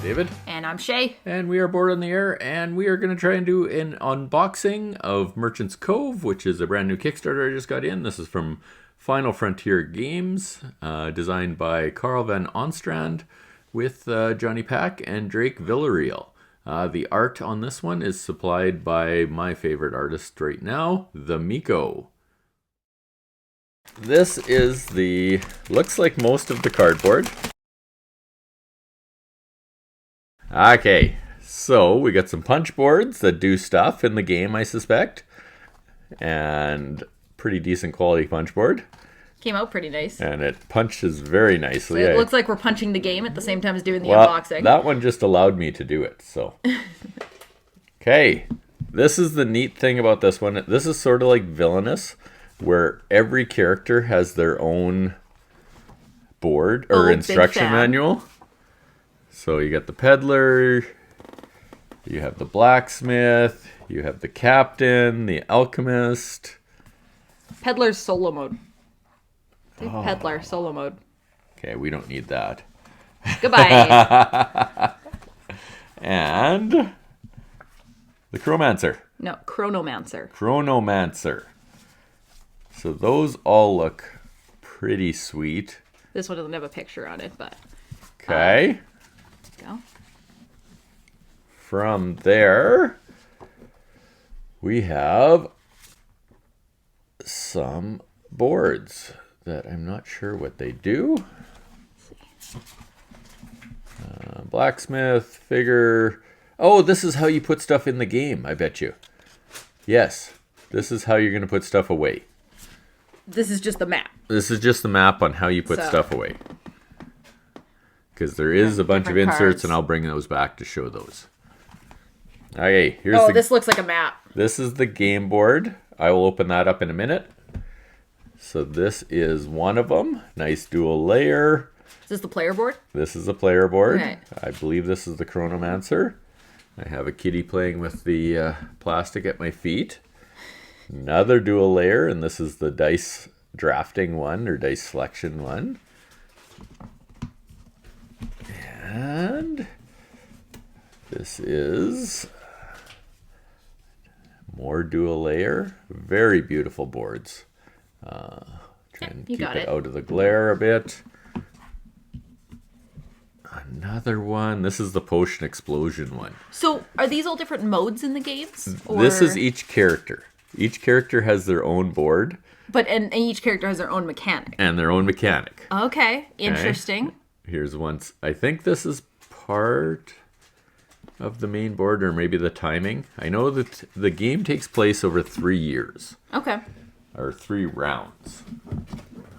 David. And I'm Shay. And we are Board on the Air, and we are going to try and do an unboxing of Merchant's Cove, which is a brand new Kickstarter I just got in. This is from Final Frontier Games, designed by Carl Van Onstrand with Johnny Pack and Drake Villarreal. The art on this one is supplied by my favorite artist right now, the Miko. This is looks like most of the cardboard. Okay, so we got some punch boards that do stuff in the game, I suspect. And pretty decent quality punch board. Came out pretty nice. And it punches very nicely. So it looks like we're punching the game at the same time as doing the unboxing. That one just allowed me to do it, so. Okay, this is the neat thing about this one. This is sort of like Villainous, where every character has their own board or instruction manual. So you got the peddler, you have the blacksmith, you have the captain, the alchemist. Peddler's solo mode. Peddler solo mode. Okay, we don't need that. Goodbye. And the Chromancer. No, Chronomancer. Chronomancer. So those all look pretty sweet. This one doesn't have a picture on it, but... Okay. Go. From there, we have some boards that I'm not sure what they do. Blacksmith, figure. Oh, this is how you put stuff in the game, I bet you. Yes, this is how you're going to put stuff away. This is just the map. This is just the map on how you put stuff away. Because there is a bunch of inserts, cards. And I'll bring those back to show those. Okay, here's this looks like a map. This is the game board. I will open that up in a minute. So this is one of them. Nice dual layer. Is this the player board? This is the player board. Okay. I believe this is the Chronomancer. I have a kitty playing with the plastic at my feet. Another dual layer, and this is the dice drafting one or dice selection one. And this is more dual layer. Very beautiful boards. Try and keep it out of the glare a bit. Another one. This is the Potion Explosion one. So are these all different modes in the games? Or... This is each character. Each character has their own board. And each character has their own mechanic. And their own mechanic. Okay, interesting. Okay. Here's one. I think this is part of the main board, or maybe the timing. I know that the game takes place over 3 years. Okay. Or 3 rounds.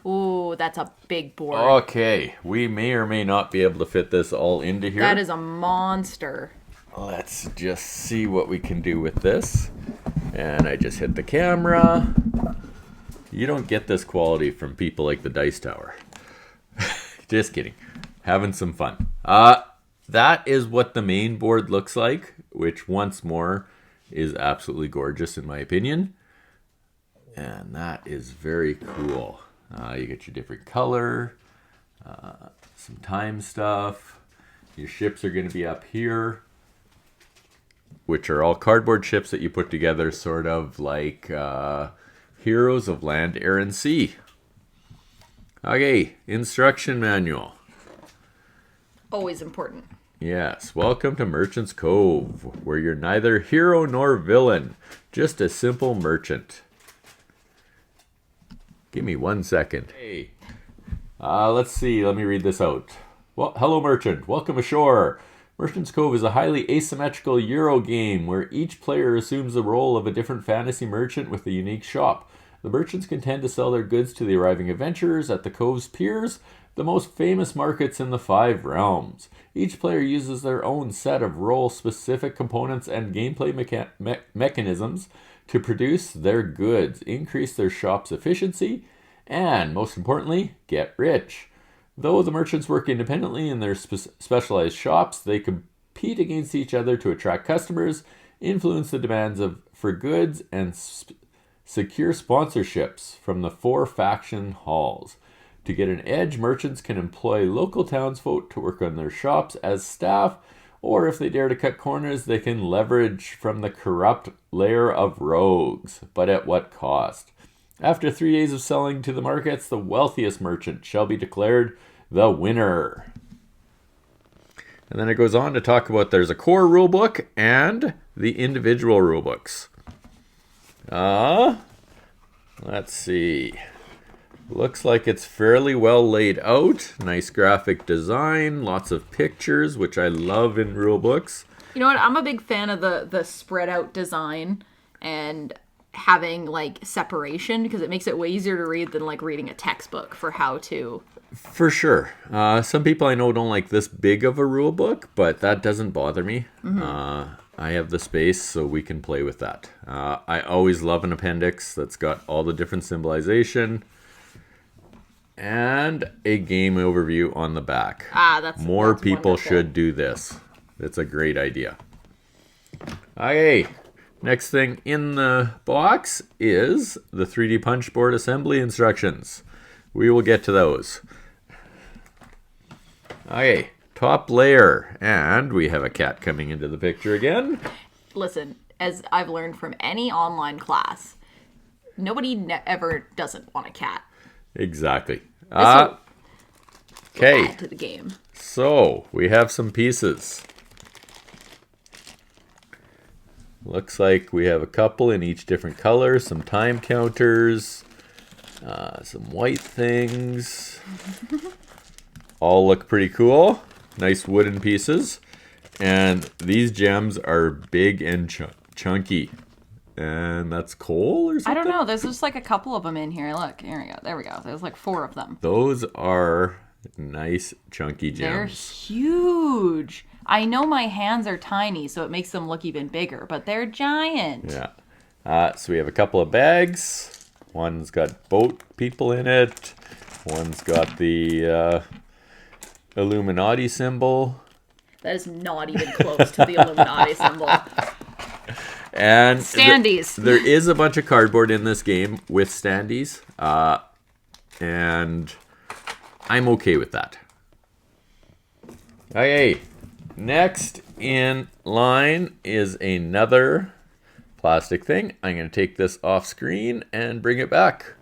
Ooh, that's a big board. Okay, we may or may not be able to fit this all into here. That is a monster. Let's just see what we can do with this. And I just hit the camera. You don't get this quality from people like the Dice Tower. Just kidding. Having some fun. That is what the main board looks like, which once more is absolutely gorgeous in my opinion. And that is very cool. You get your different color, some time stuff. Your ships are going to be up here, which are all cardboard ships that you put together sort of like Heroes of Land, Air, and Sea. Okay, instruction manual. Always important. Yes, welcome to Merchant's Cove, where you're neither hero nor villain, just a simple merchant. Give me 1 second. Hey, let's see, let me read this out. Well, hello merchant, welcome ashore. Merchant's Cove is a highly asymmetrical Euro game where each player assumes the role of a different fantasy merchant with a unique shop. The merchants contend to sell their goods to the arriving adventurers at the Cove's piers, the most famous markets in the 5 realms. Each player uses their own set of role-specific components and gameplay mechanisms to produce their goods, increase their shop's efficiency, and, most importantly, get rich. Though the merchants work independently in their specialized shops, they compete against each other to attract customers, influence the demands for goods, and secure sponsorships from the 4 faction halls. To get an edge, merchants can employ local townsfolk to work on their shops as staff, Or if they dare to cut corners, they can leverage from the corrupt lair of rogues. But at what cost? After 3 days of selling to the markets, the wealthiest merchant shall be declared the winner. And then it goes on to talk about there's a core rulebook and the individual rulebooks. Let's see. Looks like it's fairly well laid out. Nice graphic design, lots of pictures, which I love in rulebooks. You know what? I'm a big fan of the spread out design and having like separation because it makes it way easier to read than like reading a textbook for how to. For sure. Some people I know don't like this big of a rule book, but that doesn't bother me. I have the space, so we can play with that. I always love an appendix that's got all the different symbolization and a game overview on the back. That's More people wonderful. should do this. It's a great idea. Okay. Next thing in the box is the 3D punch board assembly instructions. We will get to those. Okay, top layer. And we have a cat coming into the picture again. Listen, as I've learned from any online class, nobody ever doesn't want a cat. Exactly. Will Okay, add to the game. so we have some pieces. Looks like we have a couple in each different color, some time counters, some white things. All look pretty cool. Nice wooden pieces. And these gems are big and chunky. And that's coal or something? I don't know. There's just like a couple of them in here. Look, here we go. There we go. There's like 4 of them. Those are nice chunky They're gems. huge. I know my hands are tiny, so it makes them look even bigger, but they're giant. Yeah. So we have a couple of bags. One's got boat people in it. One's got the Illuminati symbol. That is not even close to the Illuminati symbol. And Standees. There is a bunch of cardboard in this game with standees. And I'm okay with that. Okay. Next in line is another plastic thing. I'm going to take this off screen and bring it back.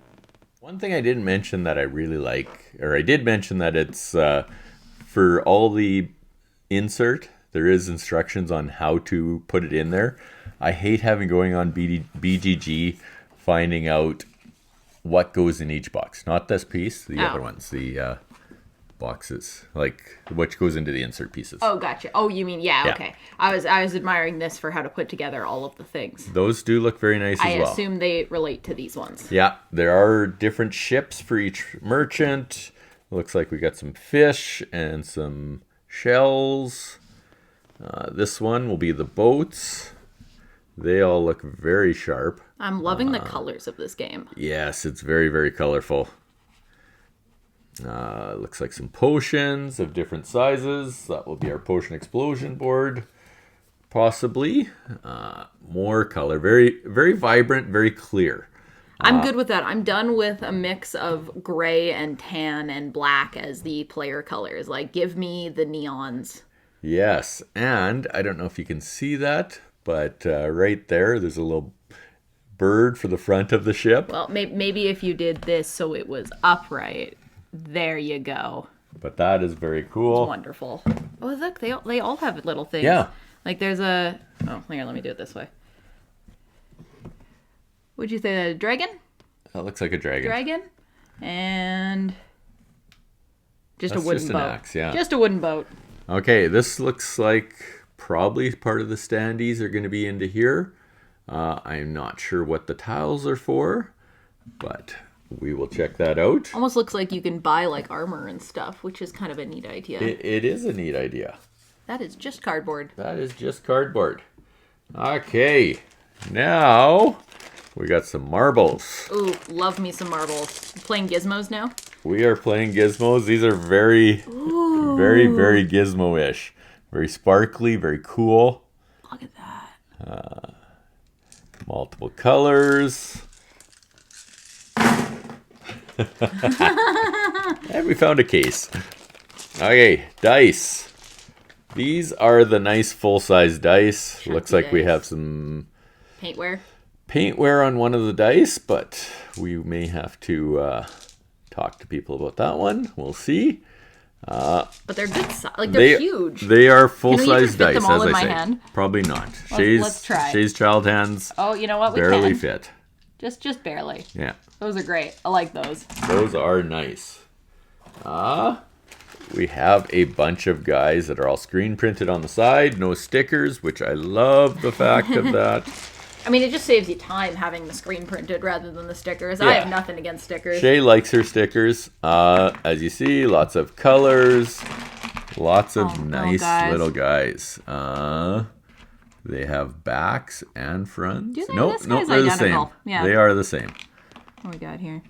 One thing I didn't mention that I really like, or I did mention that it's for all the insert, there is instructions on how to put it in there. I hate having going on BGG, finding out what goes in each box. Not this piece, the other ones, the boxes, like which goes into the insert pieces. Oh, gotcha. Oh, you mean, yeah, okay. I was admiring this for how to put together all of the things. Those do look very nice as well. I assume they relate to these ones. Yeah, there are different ships for each merchant. Looks like we got some fish and some shells. This one will be the boats. They all look very sharp. I'm loving the colors of this game. Yes, it's very, very colorful. Looks like some potions of different sizes. That will be our potion explosion board, possibly. More color, very, very vibrant, very clear. I'm good with that. I'm done with a mix of gray and tan and black as the player colors. Like, give me the neons. Yes, and I don't know if you can see that, but right there's a little bird for the front of the ship. Well, maybe if you did this so it was upright. There you go. But that is very cool. It's wonderful. Oh, look, they all have little things. Yeah. Like there's a... Oh, here, let me do it this way. Would you say that a dragon? That looks like a dragon. Dragon. And... Just That's a wooden just boat. an axe, yeah. Just a wooden boat. Okay, this looks like probably part of the standees are going to be into here. I'm not sure what the tiles are for, but we will check that out. Almost looks like you can buy like armor and stuff, which is kind of a neat idea. It is a neat idea. That is just cardboard. That is just cardboard. Okay, now we got some marbles. Ooh, love me some marbles. Playing gizmos now? We are playing gizmos. These are very, very, very gizmo-ish. Very sparkly, very cool. Look at that. Multiple colors. And we found a case. Okay, dice. These are the nice full-size dice. Chunky Looks like we dice. have some Paintware. paintware on one of the dice, but we may have to talk to people about that one. We'll see. But they're good size. Like, they're huge. They are Can we even full-size fit dice, them all as in I my say. hand? Probably not. Let's try. Shay's child hands Oh, you know what? We barely can. fit. Just barely. Yeah. Those are great. I like those. Those are nice. We have a bunch of guys that are all screen printed on the side. No stickers, which I love the fact of that. I mean, it just saves you time having the screen printed rather than the stickers. I Yeah. have nothing against stickers. Shay likes her stickers. As you see, lots of colors. Lots of nice little guys. They have backs and fronts. Do they? Nope, This nope, guy's they're the identical. same. Yeah. They are the same. What we got here?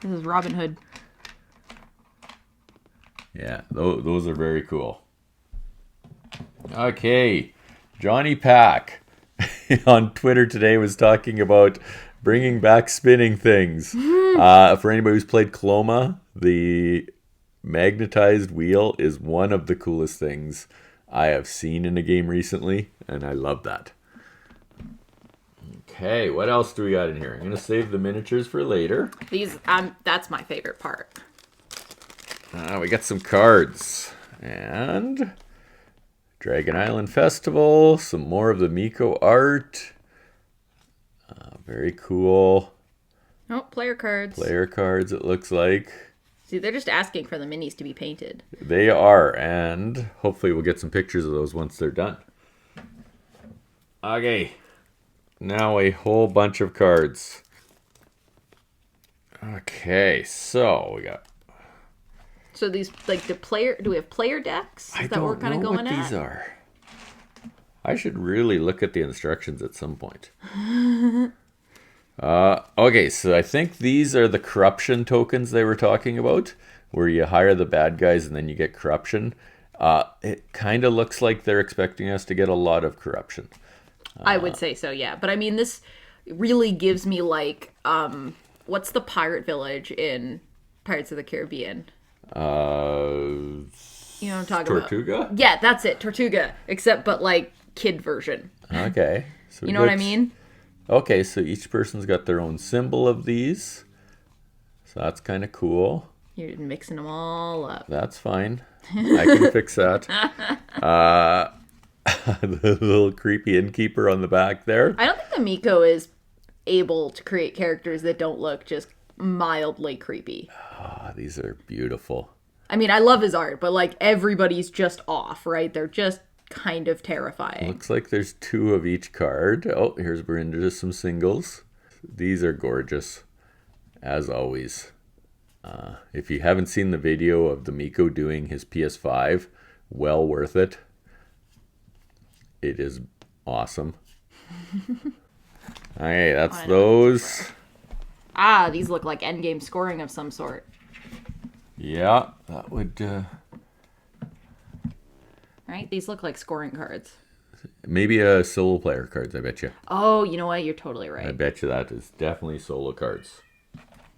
This is Robin Hood. Yeah, those are very cool. Okay, Johnny Pack on Twitter today was talking about bringing back spinning things. For anybody who's played Cloma, the magnetized wheel is one of the coolest things I have seen in a game recently, and I love that. Okay, what else do we got in here? I'm going to save the miniatures for later. These, that's my favorite part. We got some cards. And Dragon Island Festival. Some more of the Miko art. Very cool. Oh, player cards. Player cards, it looks like. See, they're just asking for the minis to be painted. They are. And hopefully we'll get some pictures of those once they're done. Okay. Now a whole bunch of cards. Okay, so we got... So these, like, do we have player decks that we're kind of going what these are. I should really look at the instructions at some point. Okay, so I think these are the corruption tokens they were talking about, where you hire the bad guys and then you get corruption. It kind of looks like they're expecting us to get a lot of corruption. I would say so, yeah. But I mean, this really gives me, like, what's the pirate village in Pirates of the Caribbean? You know what I'm talking Tortuga? about? Yeah, that's it, Tortuga. But like kid version. Okay. So you know what I mean? Okay, so each person's got their own symbol of these. So that's kind of cool. You're mixing them all up. That's fine. I can fix that. The little creepy innkeeper on the back there. I don't think the Miko is able to create characters that don't look just mildly creepy. These are beautiful. I mean, I love his art, but like everybody's just off, right? They're just kind of terrifying. Looks like there's 2 of each card. Oh, we're into some singles. These are gorgeous, as always. If you haven't seen the video of the Miko doing his PS5, well worth it. It is awesome. Okay, that's those. These look like endgame scoring of some sort. Yeah, that would... Right? These look like scoring cards. Maybe a solo player cards, I bet you. Oh, you know what? You're totally right. I bet you that is definitely solo cards.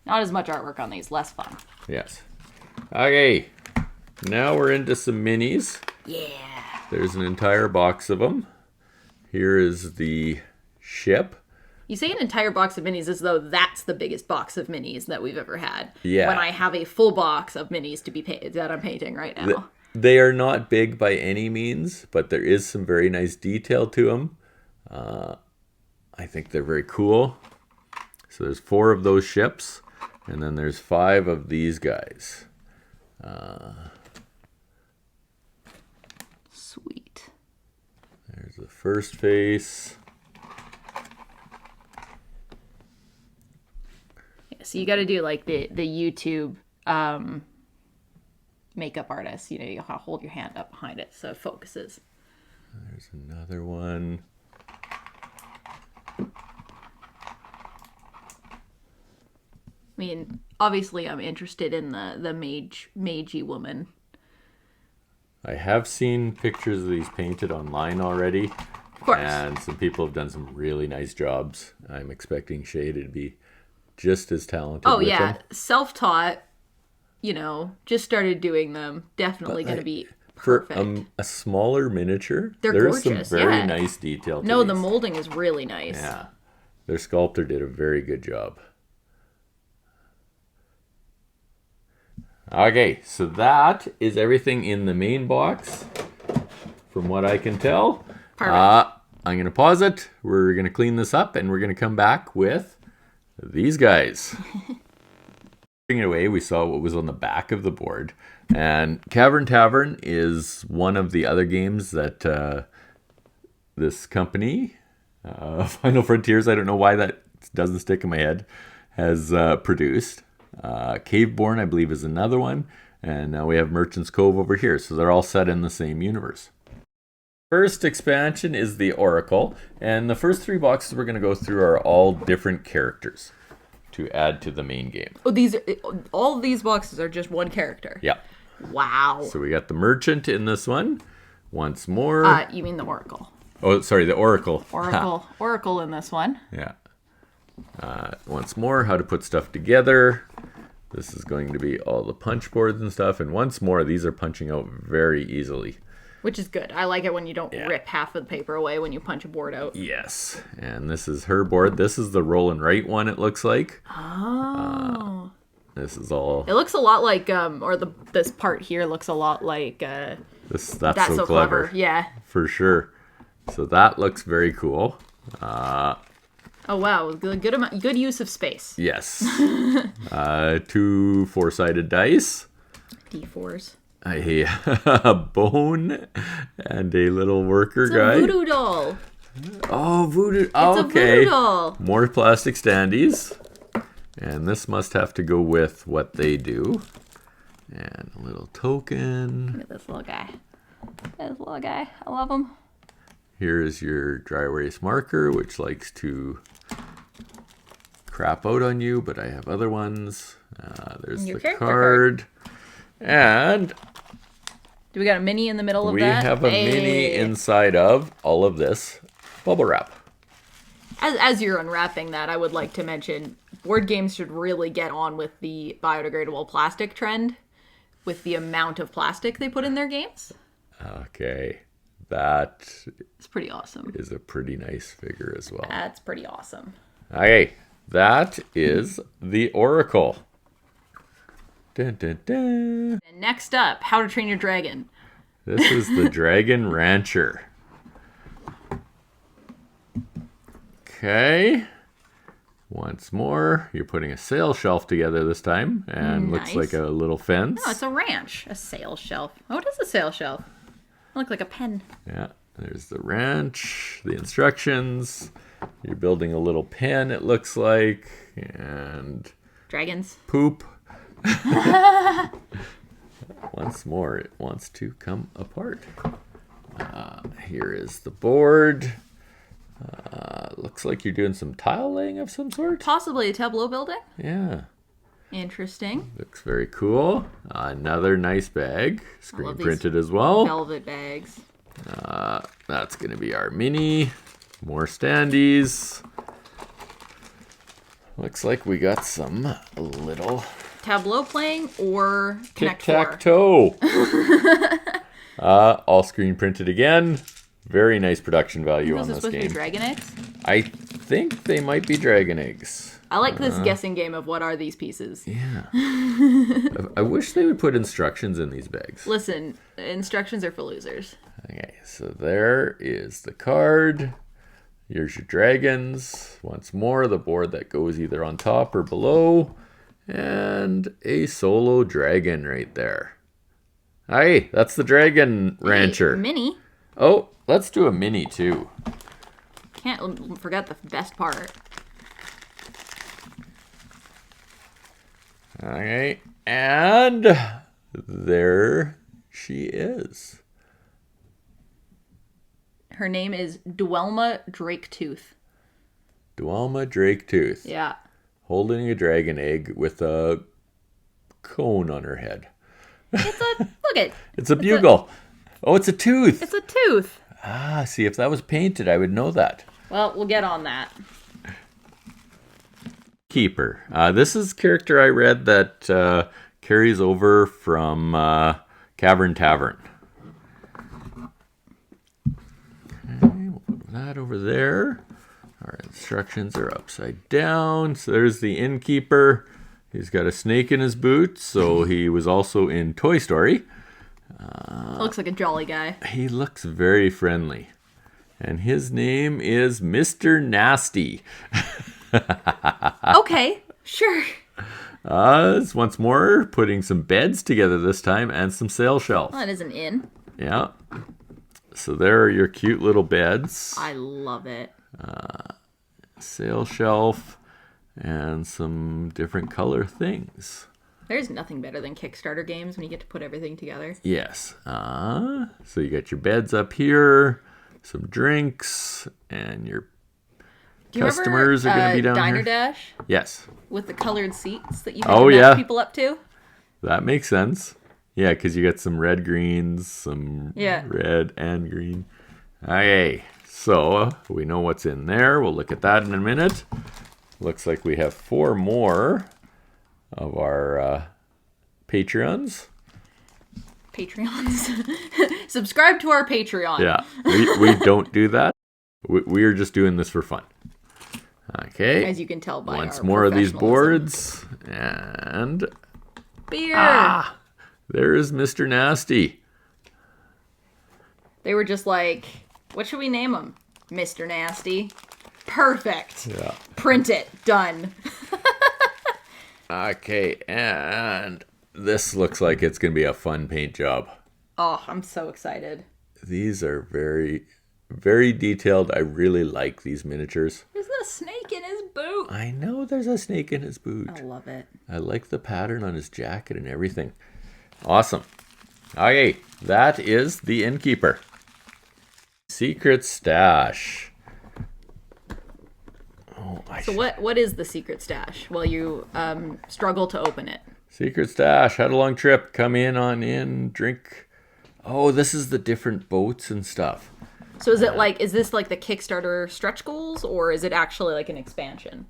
Not as much artwork on these. Less fun. Yes. Okay, now we're into some minis. Yeah. There's an entire box of them. Here is the ship. You say an entire box of minis as though that's the biggest box of minis that we've ever had. Yeah. When I have a full box of minis to be paid that I'm painting right now. They are not big by any means, but there is some very nice detail to them. I think they're very cool. So there's 4 of those ships, and then there's 5 of these guys. Sweet. There's the first face. Yeah, so you got to do like the YouTube makeup artist. You know, you hold your hand up behind it so it focuses. There's another one. I mean, obviously I'm interested in the magey woman. I have seen pictures of these painted online already. Of course. And some people have done some really nice jobs. I'm expecting Shay to be just as talented. Oh with yeah, them. self-taught, just started doing them. Definitely going to be For perfect. a smaller miniature, They're there's gorgeous, some very yeah. nice detail to No, the these. molding is really nice. Yeah. Their sculptor did a very good job. Okay, so that is everything in the main box, from what I can tell. Perfect. I'm going to pause it. We're going to clean this up, and we're going to come back with these guys. Putting it away, we saw what was on the back of the board. And Cavern Tavern is one of the other games that this company, Final Frontiers, I don't know why that doesn't stick in my head, has produced. Caveborn, I believe, is another one. And now we have Merchant's Cove over here. So they're all set in the same universe. First expansion is the Oracle. And the first 3 boxes we're going to go through are all different characters to add to the main game. Oh, all of these boxes are just one character. Yeah. Wow. So we got the Merchant in this one. Once more. You mean the Oracle? Oh, sorry, the Oracle. Oracle in this one. Yeah. Once more, how to put stuff together. This is going to be all the punch boards and stuff. And once more, these are punching out very easily. Which is good. I like it when you don't rip half of the paper away when you punch a board out. Yes. And this is her board. This is the roll and write one, it looks like. Oh. This is all... It looks a lot like, this part here looks a lot like, That's so clever. Yeah. For sure. So that looks very cool. Oh, wow. Good use of space. Yes. 2 4-sided dice. D4s. A bone and a little worker It's guy. a voodoo doll. Oh, voodoo. Oh, It's okay. a voodoo doll. More plastic standees. And this must have to go with what they do. And a little token. Look at this little guy. This little guy. I love him. Here is your dry erase marker, which likes to crap out on you, but I have other ones. There's Your the character card. And Do we got a mini in the middle of we that? have a mini inside of all of this bubble wrap. As you're unwrapping that, I would like to mention board games should really get on with the biodegradable plastic trend with the amount of plastic they put in their games. Okay. That It's pretty awesome. is a pretty nice figure as well. That's pretty awesome. Okay. That is the Oracle. Dun, dun, dun. And next up, How to Train Your Dragon. This is the Dragon Rancher. Okay. Once more, you're putting a sail shelf together this time, and looks like a little fence. Oh, it's a ranch. A sail shelf. Oh, it is a sail shelf. It looks like a pen. Yeah, there's the ranch, the instructions. You're building a little pen, it looks like, and Dragons. poop. Once more, it wants to come apart. Here is the board. Looks like you're doing some tile laying of some sort. Possibly a tableau building. Yeah, Interesting. looks very cool. Another nice bag, screen love these printed as well. Velvet bags. That's going to be our mini. More standees. Looks like we got some little Tableau playing or Connect Four? tic-tac-toe. All screen printed again. Very nice production value Those on are this supposed to be game. dragon eggs. I think they might be dragon eggs. I like this guessing game of what are these pieces. Yeah. I wish they would put instructions in these bags. Listen, instructions are for losers. Okay, so there is the card. Here's your dragons. Once more, the board that goes either on top or below. And a solo dragon right there. Hey, that's the Dragon Rancher. Hey, mini. Oh, let's do a mini too. Can't forget the best part. Okay, and there she is. Her name is Dwelma Draketooth. Dwelma Draketooth. Yeah. Holding a dragon egg with a cone on her head. It's a bugle. It's a tooth. It's a tooth. See, if that was painted, I would know that. Well, we'll get on that. Keeper. This is a character I read that carries over from Cavern Tavern. Okay, we'll put that over there. Our instructions are upside down. So there's the innkeeper. He's got a snake in his boot, so he was also in Toy Story. Looks like a jolly guy. He looks very friendly. And his name is Mr. Nasty. Okay, sure. It's once more putting some beds together this time and some sail shelves. Well, that is an inn. Yeah. So there are your cute little beds. I love it. Sail shelf and some different color things. There's nothing better than Kickstarter games when you get to put everything together. Yes. So you got your beds up here, some drinks, and your customers are going to be down Diner here. Dash Yes. with the colored seats that you can match people up to. That makes sense. Yeah, because you got some red greens, some red and green. Okay, so we know what's in there. We'll look at that in a minute. Looks like we have 4 more of our Patreons. Subscribe to our Patreon. Yeah, we don't do that. We are just doing this for fun. Okay. As you can tell by once our more of these professionalism. boards and Beer. There is Mr. Nasty. They were just like, what should we name him? Mr. Nasty. Perfect. Yeah. Print it. Done. Okay, and this looks like it's going to be a fun paint job. Oh, I'm so excited. These are very, very detailed. I really like these miniatures. There's a snake in his boot. I know there's a snake in his boot. I love it. I like the pattern on his jacket and everything. Awesome. Okay, that is the innkeeper. Secret stash. So what is the secret stash? While you struggle to open it. Secret stash. Had a long trip. Come in, drink. Oh, this is the different boats and stuff. So is this like the Kickstarter stretch goals, or is it actually like an expansion?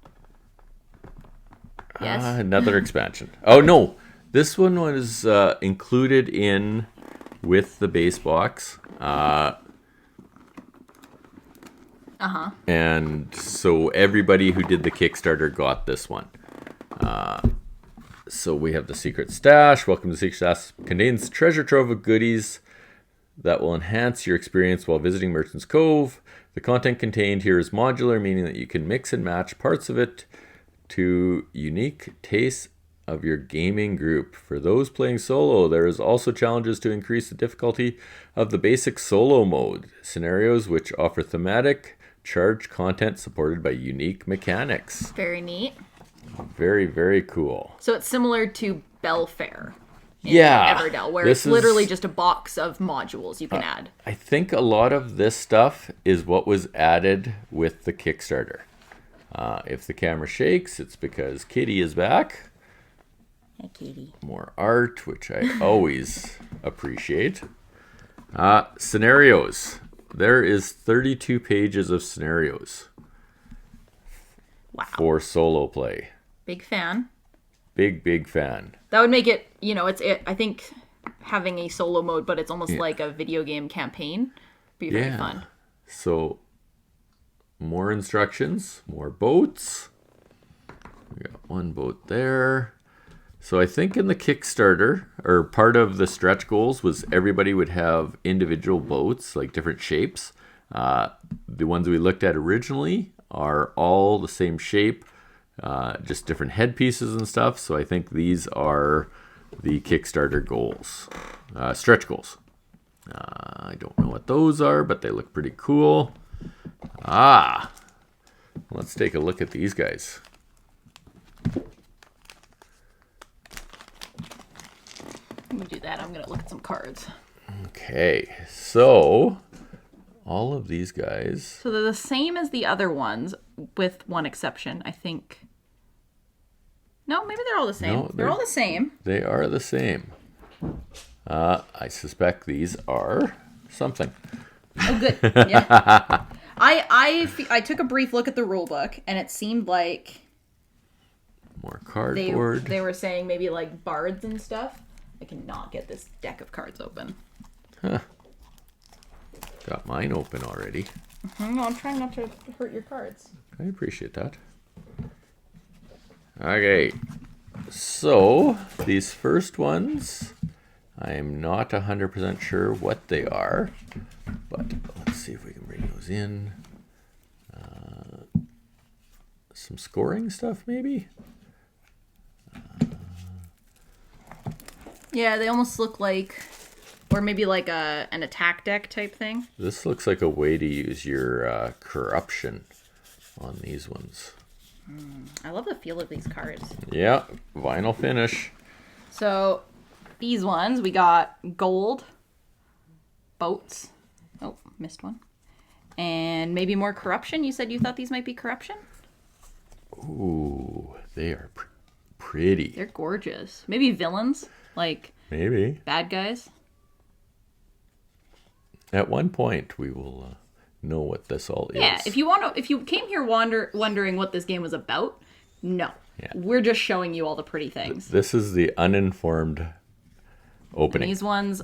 Yes. Another expansion. Oh no, this one was included in with the base box. And so everybody who did the Kickstarter got this one. So we have the Secret Stash. Welcome to the Secret Stash. Contains treasure trove of goodies that will enhance your experience while visiting Merchant's Cove. The content contained here is modular, meaning that you can mix and match parts of it to unique tastes of your gaming group. For those playing solo, there is also challenges to increase the difficulty of the basic solo mode. Scenarios which offer thematic charged content supported by unique mechanics. Very neat. Very, very cool. So it's similar to Belfair. Everdell, where this it's literally just a box of modules you can add. I think a lot of this stuff is what was added with the Kickstarter. If the camera shakes, it's because Kitty is back. Hey, Kitty. More art, which I always appreciate. Scenarios. There is 32 pages of scenarios. Wow. For solo play. Big fan. Big fan. That would make it, I think having a solo mode, but it's almost like a video game campaign, be very fun. So, more instructions, more boats. We got one boat there. So I think in the Kickstarter, or part of the stretch goals was everybody would have individual boats, like different shapes. The ones we looked at originally are all the same shape, just different headpieces and stuff. So I think these are the Kickstarter goals, stretch goals. I don't know what those are, but they look pretty cool. Let's take a look at these guys. Let me do that. I'm going to look at some cards. Okay, so all of these guys. So they're the same as the other ones, with one exception, I think. No, maybe they're all the same. No, they're all the same. They are the same. I suspect these are something. Oh, good. Yeah. I took a brief look at the rule book, and it seemed like More cardboard. They were saying maybe like bards and stuff. I cannot get this deck of cards open. Huh. Got mine open already. No, I'm trying not to hurt your cards. I appreciate that. Okay. So, these first ones, I'm not 100% sure what they are. But let's see if we can bring those in. Some scoring stuff, maybe? Yeah, they almost look like, or maybe like an attack deck type thing. This looks like a way to use your corruption on these ones. I love the feel of these cards. Yeah, vinyl finish. So these ones, we got gold, boats. Oh, missed one. And maybe more corruption. You said you thought these might be corruption? Ooh, they are pretty. They're gorgeous. Maybe villains, like Maybe. bad guys. At one point, we will know what this all is. Yeah, if you came here wondering what this game was about, no. Yeah. We're just showing you all the pretty things. This is the uninformed opening. These ones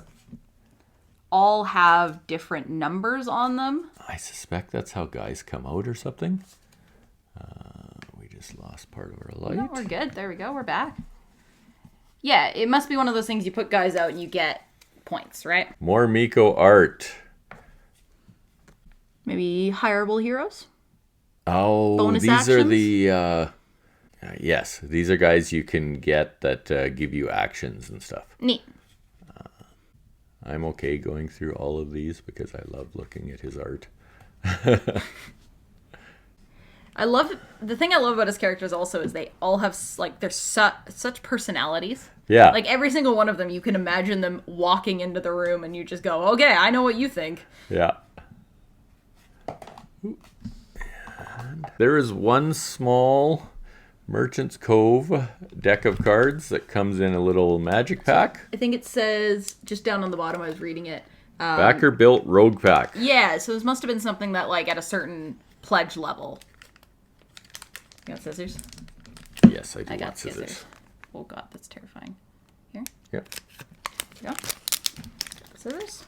all have different numbers on them. I suspect that's how guys come out or something. We just lost part of our light. No, we're good. There we go. We're back. Yeah, it must be one of those things you put guys out and you get points, right? More Miko art. Maybe hireable heroes? Oh, Bonus these actions? are the... yes, these are guys you can get that give you actions and stuff. Neat. I'm okay going through all of these because I love looking at his art. The thing I love about his characters also is they all have, like, they're such personalities. Yeah. Like, every single one of them, you can imagine them walking into the room and you just go, okay, I know what you think. Yeah. And there is one small Merchant's Cove deck of cards that comes in a little magic pack. I think it says, just down on the bottom, I was reading it. Backer built rogue pack. Yeah, so this must have been something that, like, at a certain pledge level. You got scissors? Yes, I do I got want scissors. Oh god, that's terrifying. Here, Yep. here we go. Scissors.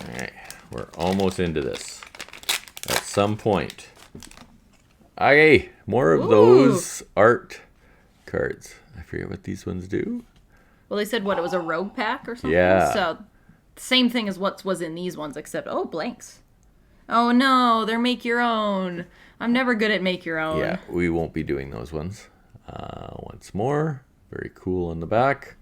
Alright, we're almost into this. At some point. Okay, more of those art cards. I forget what these ones do. Well, they said, what, it was a rogue pack or something? Yeah. So, same thing as what was in these ones, except, oh, blanks. Oh no, they're make your own. I'm never good at make your own. Yeah, we won't be doing those ones. Once more, very cool on the back.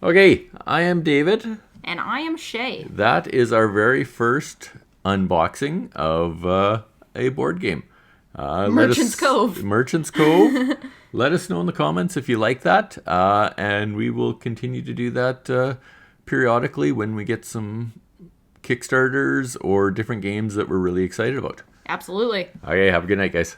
Okay, I am David. And I am Shay. That is our very first unboxing of a board game. Merchant's Cove. Merchant's Cove. Let us know in the comments if you like that. And we will continue to do that periodically when we get some Kickstarters or different games that we're really excited about. Absolutely. Okay, have a good night, guys.